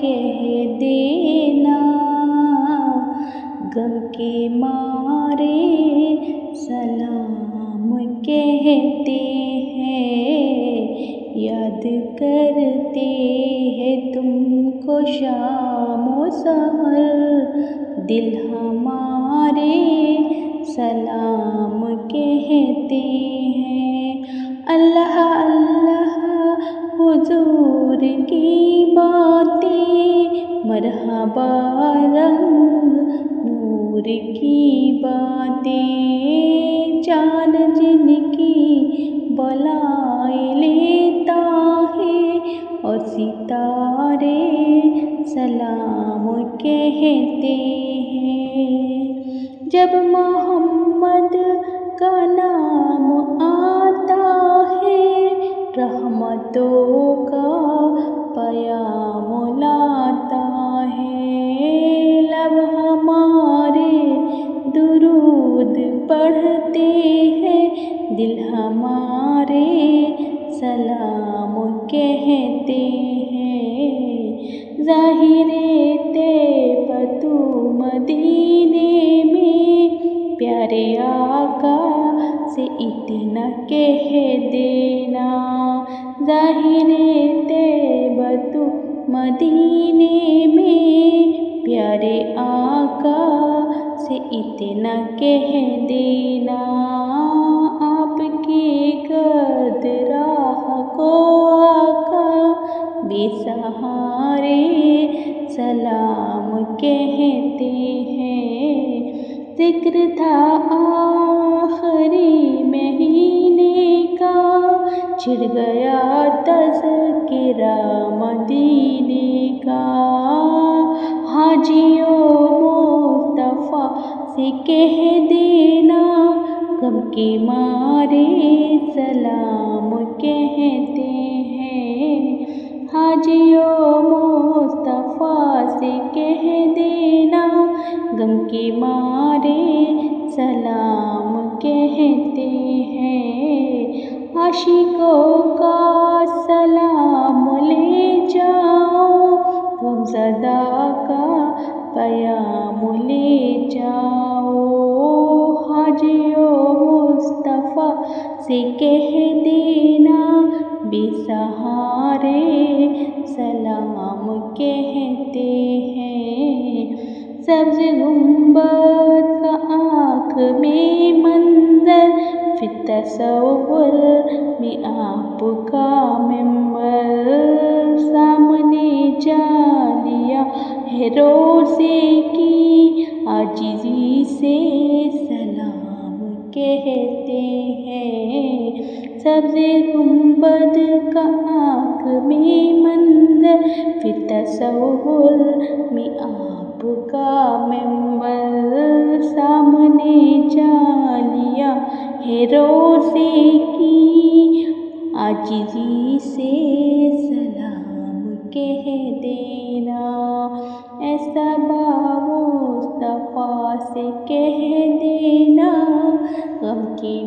کہہ دینا، غم کے مارے سلام کہتے ہیں، یاد کرتے ہیں تم کو شام و سحر، دل ہمارے سلام کہتے ہیں۔ اللہ اللہ حضور کی باتیں، مرحبا رنگ نور کی باتیں، چاند جن کی بلائیں لیتا ہے اور ستارے سلام کہتے ہیں۔ جب محمد کا نام آتا ہے، رحمتوں کا پیام لاتا ہے، لب ہمارے درود پڑھتے ہیں، دل ہمارے سلام کہتے ہیں۔ ظاہر طیب تو مدینے میں، پیارے آقا سے اتنا کہہ دینا، ظاہر طیب تو مدینے میں، پیارے آقا سے اتنا کہہ دینا، آپ کی گرد راہ کو آقا بے سہارے سلام کہتے ہیں۔ ذکر تھا آخری مہینے کا، چھڑ گیا تذکرہ مدینے کا، حاجیوں مصطفیٰ سے کہہ دینا، غم کے مارے سلام کہتے ہیں۔ حاجیوں مصطفیٰ سے کہہ دینا، غم کے مارے سلام کہتے ہیں۔ عاشقوں کا سلام لے جاؤ، غمزدہ کا پیام لے جاؤ، حاجیوں مصطفیٰ سے کہہ دینا، بے سہارے سلام کہتے ہیں۔ سبز گنبد کا آنکھ میں منظر، پھر تصور میں آپ کا منبر، سامنے جالیاں ہے روزے کی، عاجزی سے سلام کہتے ہیں۔ سبز گنبد کا آنکھ میں منظر، پھر تصور میں آپ کا منبر، سامنے جالیاں ہے روزے کی، عاجزی سے سلام کہہ دینا، ایسا با مصطفیٰ سے کہہ دینا، غم کی